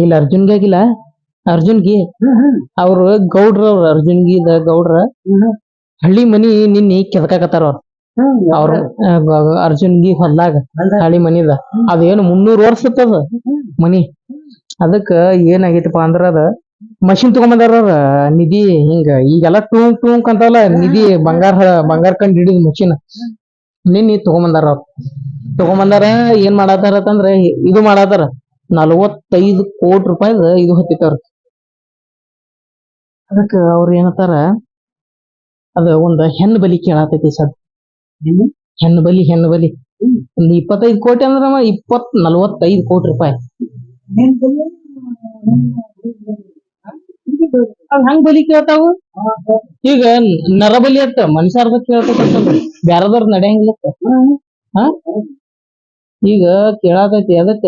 ಇಲ್ಲ ಅರ್ಜುನ್ಗೆ ಆಗಿಲ್ಲ. ಅರ್ಜುನ್ಗೆ ಅವ್ರು ಗೌಡ್ರ ಅವ್ರ ಅರ್ಜುನ್ಗಿ ಗೌಡ್ರ ಹಳ್ಳಿ ಮನಿ ನಿನ್ನಿ ಕೆದಕಾಕತ್ತಾರ ಅವ್ರ ಅರ್ಜುನ್ಗಿ ಹೊಲ್ದಾಗ ಹಳ್ಳಿ ಮನಿದ ಅದೇನು 300 ವರ್ಷ ಇರ್ತದ ಮನಿ. ಅದಕ್ಕ ಏನಾಗೈತಪ್ಪ ಅಂದ್ರ ಅದ ಮಷಿನ್ ತಗೊಂಬಂದಾರ ನಿಧಿ ಹಿಂಗ ಈಗೆಲ್ಲ ಟೂಂಕ್ ಟೂಂಕ್ ಅಂತವಲ್ಲ ನಿಧಿ ಬಂಗಾರ ಕಂಡ್ ಹಿಡಿದ್ ಮಷಿನ್ ನಿನ್ನಿ ತಗೊಂಬಂದಾರ ಏನ್ ಮಾಡತಾರ ಇದು ಮಾಡತಾರ 45 ಕೋಟಿ ರೂಪಾಯಿದ ಇದು ಹತ್ತಿತ್ತವ್ರ. ಅದಕ್ಕ ಅವ್ರ ಏನತ್ತಾರ ಅದ ಒಂದ್ ಹೆಣ್ಣು ಬಲಿ ಕೇಳತೈತಿ ಸದ್ ಹೆಣ್ಣು ಬಲಿ ಒಂದ್ 25 ಕೋಟಿ ಅಂದ್ರ 45 ಕೋಟಿ ರೂಪಾಯಿ ಅವ್ ಹಂಗ್ ಬಲಿ ಕೇಳ್ತಾವು. ಈಗ ನರಬಲಿ ಅಂತ ಮನುಷ್ಯರ್ದ ಕೇಳ್ತೈತಿ ಬ್ಯಾರದವ್ರ ನಡೆಯಂಗಿಲ್ಲತ್ತ. ಈಗ ಕೇಳತೈತಿ ಅದಕ್ಕ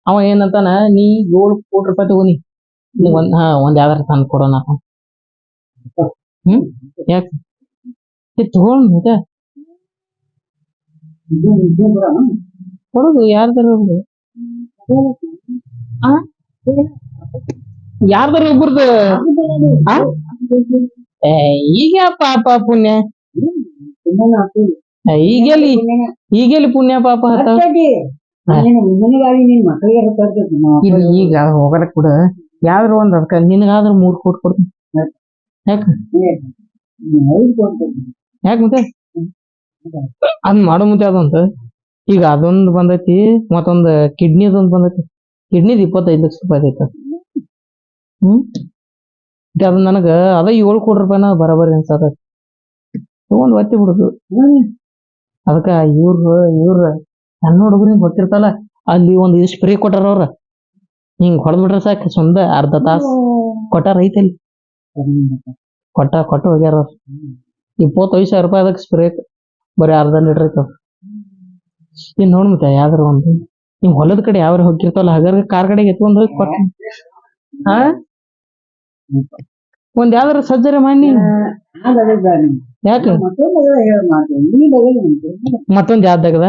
ಅವ ಏನಂತಾನ ನೀ 7 ಕೋಟಿ ರೂಪಾಯಿ ತಗೋನಿ ಒಂದ್ ಯಾವ್ದಾರ ತಂದ್ ಕೊಡೋಣ. ಯಾಕ ತಗೊಂಡ್ ಕೊಡುದು ಯಾರ್ದಾರ ಒಬ್ರದ್ದು ಈಗ ಪಾಪ ಪುಣ್ಯ ಈಗೆಲ್ಲಿ ಪುಣ್ಯ ಪಾಪ ಈಗ ಹೋಗಲ್ಲ ಕೂಡ ಯಾವ್ದ್ರ ಒಂದ್ ಅದಕ್ಕ ನಿನಗಾದ್ರ 3 ಕೋಟಿ ಕೊಡ್ತೀನಿ. ಯಾಕ ಮತ್ತೆ ಅದ್ ಮಾಡೋ ಮುಂದೆ ಅದಂತ ಈಗ ಅದೊಂದು ಬಂದೈತಿ ಮತ್ತೊಂದ್ ಕಿಡ್ನಿದೊಂದ್ ಬಂದೈತಿ. ಕಿಡ್ನಿದ್ 25 ಲಕ್ಷ ರೂಪಾಯಿ ಐತ. ಅದ್ ನನಗ ಅದ 7 ಕೋಟಿ ರೂಪಾಯಿನ ಬರಬರಿ ಅನ್ಸದ ತಗೊಂಡ್ ಒತ್ತಿ ಬಿಡುದು. ಅದಕ್ಕ ಇವ್ರ ಸಣ್ಣ ಹುಡುಗರಿಗೆ ಗೊತ್ತಿರ್ತಲ್ಲ ಅಲ್ಲಿ ಒಂದ್ ಸ್ಪ್ರೇ ಕೊಟ್ಟಾರ ಅವ್ರ ಹಿಂಗ್ ಹೊಡೆದ್ಬಿಟ್ರ ಸಾಕು ಸುಮ್ದ ಅರ್ಧ ತಾಸು ಕೊಟ್ಟಾರ ಐತಲ್ಲಿ ಕೊಟ್ಟ ಹೋಗ್ಯಾರ ಅವ್ರ 25,000 ರೂಪಾಯಿ ಅದಕ್ಕೆ ಸ್ಪ್ರೇ ಬರೀ ಅರ್ಧ ಲೀಟರ್ ಐತವ. ಇನ್ ನೋಡ್ ಮತ್ತೆ ಯಾವ್ದಾರ ಒಂದು ನಿಮ್ ಹೊಲದ ಕಡೆ ಯಾವ್ರ ಹೋಗಿರ್ತಾವಲ್ಲ ಹಾಗಾದ್ರೆ ಕಾರ್ ಕಡೆಗೆ ಎತ್ಕೊಂಡ್ ಹೋಗಿ ಕೊಟ್ಟ ಒಂದ್ ಯಾವ್ದಾರ ಸಜ್ಜರೆ ಮಾಡಿ ಯಾಕೆ ಮತ್ತೊಂದ್ ಯಾವ್ದಾಗದ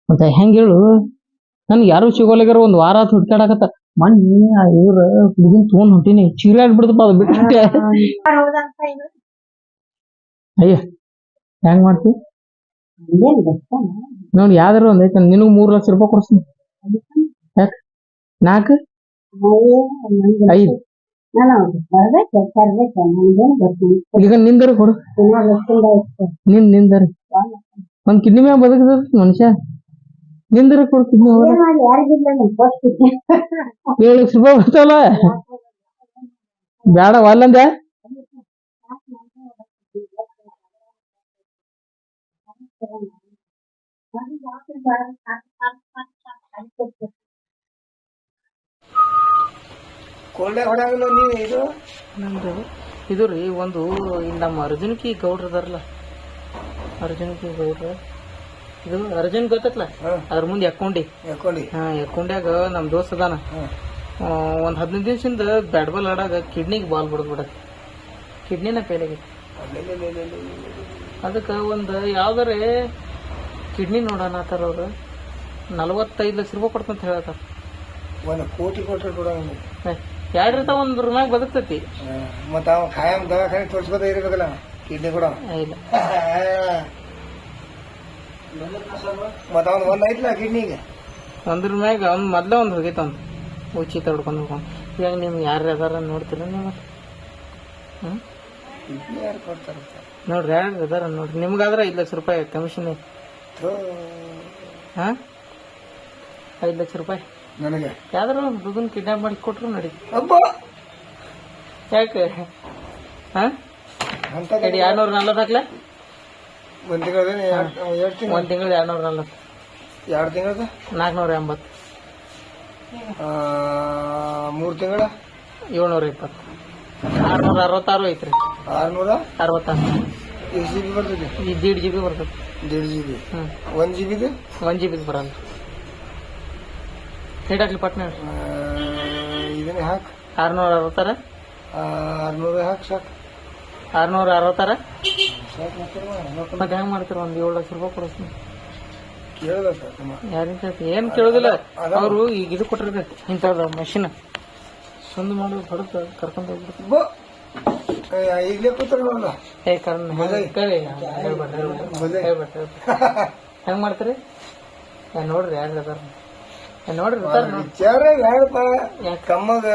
ಮತ್ತೆ ಹೆಂಗ ಹೇಳು ನನ್ಗೆ ಯಾರು ಸಿಗೋಲಾಗ್ಯಾರ ಒಂದ್ ವಾರ ಹುಡ್ಕಾಡಕತ್ತ ಮಣ್ಣಿ ಇವ್ರ ಹುಡುಗಿನ್ ತಗೊಂಡ್ ಹೊಂಟಿನಿ ಚೀರಾಡ್ಬಿಡ್ತಪ್ಪ ಅದು ಬಿಟ್ಟೆ. ಅಯ್ಯ ಹೆಂಗ್ ಮಾಡ್ತಿ ನೋಡಿ ಯಾವ್ದಾರು ಒಂದ್ ಐತೆ ನಿನಗ್ 3 ಲಕ್ಷ ರೂಪಾಯಿ ಕೊಡ್ತೀನಿ. ಯಾಕ 4 5 ಈಗ ನಿಂದರ ಕೊಡು ನಿಂದರ ಒಂದ್ ಕಿಡ್ನಿ ಮ್ಯಾಗ ಬದುಕದ ಮನುಷ್ಯ ನಿಂದರ ಕೊಡು ಕಿಡ್ನಿ 7 ಲಕ್ಷ ರೂಪಾಯಿ ಬರ್ತಲ್ಲ ಬ್ಯಾಡ ಒಲ್ಲಂದ ಇದು ರೀ ಒಂದು ನಮ್ಮ ಅರ್ಜುನ್ಕಿ ಗೌಡ್ರ ಅದಾರಲ್ಲ ಅರ್ಜುನ್ಕಿ ಗೌಡ್ರ ಇದು ಅರ್ಜುನ್ ಗೊತ್ತಲ್ಲ ಅದ್ರ ಮುಂದೆ ಎಕ್ಕೊಂಡ್ಯಾಗ ನಮ್ ದೋಸ್ತ್ ಅದಾನ ಒಂದ್ 15 ದಿವಸದಿಂದ ಬ್ಯಾಟ್ ಬಾಲ್ ಆಡಾಗ ಕಿಡ್ನಿಗೆ ಬಾಲ್ ಬಿಡದ್ ಕಿಡ್ನಿನ ಫೇಲ್ ಆಗೈತಿ. ಅದಕ್ಕ ಒಂದ್ ಯಾವ್ದಾರೆ ಕಿಡ್ನಿ ನೋಡೋಣ ಆತರ ಅವ್ರು 45 ಲಕ್ಷ ರೂಪಾಯಿ ಕೊಡ್ತಂತ ಹೇಳತ್ತಾರ. 1 ಕೋಟಿ ಕೊಟ್ರೆ ಎರಡ್ರಿರ್ತಾವ ಒಂದ್ ಮ್ಯಾಗ ಬದುಕ್ತೈತಿ. ಮತ್ತ ಅವ ಖಾಯಂ ದವಾಖಾನೆ ತೋರ್ಸ್ಕೊತ ಇರ್ಬೇಕಲ್ಲ ಕಿಡ್ನಿ ಕೂಡ ಇಲ್ಲ ಮತ್ತ ಅವ್ನ ಒಂದ್ ಐತ್ಲ ಕಿಡ್ನಿಗೆ ಒಂದ್ರ ಮ್ಯಾಗ ಅವ್ನ್ ಮೊದ್ಲ ಒಂದ್ ಹೋಗೈತ ಅವ್ನು ಉಚಿತ ಹೊಡ್ಕೊಂಡ್ ಇವಾಗ ನಿಮ್ ಯಾರು ಅದಾರ ನೋಡ್ತೀರ ನೀವು ಯಾರು ಕೊಡ್ತಾರ ನೋಡ್ರಿ ಯಾರು ಅದಾರ ನೋಡ್ರಿ ನಿಮ್ಗಾದ್ರ 5 ಲಕ್ಷ ರೂಪಾಯಿ ಕಮಿಷನ್ 5 ಲಕ್ಷ ರೂಪಾಯಿ ನನಗೆ ಯಾವ್ದಾರ ಒಂದು ಹುಡುಗನ್ ಕಿಡ್ನಾಪ್ ಮಾಡಿ ಕೊಟ್ರು ನಡಿ. ಯಾಕೆ 240 ಹಾಕ್ಲ ಒಂದ್ ತಿಂಗಳ 240 2 ತಿಂಗಳ 480 3 ತಿಂಗಳ 720 666 ಐತ್ರಿ 666 ಎಷ್ಟು GB ಬರ್ತದೆ? 1.5 GB ಬರ್ತದೆ. 1.5 GB 1 GB 1 GB ಬರಲ್ಲ. ಹೇಳಾಕ್ಲಿ ಪಟ್ನ ಇದನ್ನೇ ಹಾಕ್ 660 600 ಹಾಕ್ ಸಾಕು 660 ಮತ್ತೆ ಹೆಂಗ್ ಮಾಡ್ತೀರ? ಒಂದ್ 7 ಲಕ್ಷ ರೂಪಾಯಿ ಕೊಡಿಸ್ತೀನಿ. ಕೇಳ್ಬೇಕಮ್ಮ. ಯಾರಿಗ್ ಕೇಳ್ತಿ? ಏನ್ ಕೇಳೋದಿಲ್ಲ. ಅವ್ರು ಈಗ ಇದು ಕೊಟ್ಟಿರ್ಬೇಕು ಇಂಥದ ಮಷಿನ್ ಸುಂದ್ ಮಾಡಿ ಹೊಡಕ್ ಕರ್ಕೊಂಡ್ ಹೋಗ್ಬಿಡ್ತೀನಿ. ಈಗಲೇ ಕೂತಾರಲ್ಲ ಏ ಕರ್ನ ಹೆಂಗ್ ಮಾಡ್ತೀರಿ? ನೋಡ್ರಿ ಯಾರು ಅದಾರ ನೋಡ್ರಿ ವಿಚಾರ ಯಾರಪ್ಪ ಕಮ್ಮಗ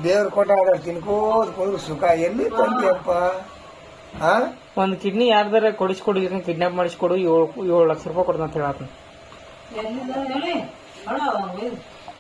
ದೇವ್ರ ಕೊಟ್ಟ ತಿನ್ಕೋದ್ ಕುಂದ್ರು ಸುಖ ಎಲ್ಲಿ ತಂದಿಯಪ್ಪ? ಒಂದ್ ಕಿಡ್ನಿ ಯಾರ್ದಾರ ಕೊಡಿಸ್ಕೊಡು, ಕಿಡ್ನಾಪ್ ಮಾಡಿಸ್ಕೊಡು, 7 ಲಕ್ಷ ರೂಪಾಯಿ ಕೊಡ್ದಂತ ಹೇಳತ್ನ.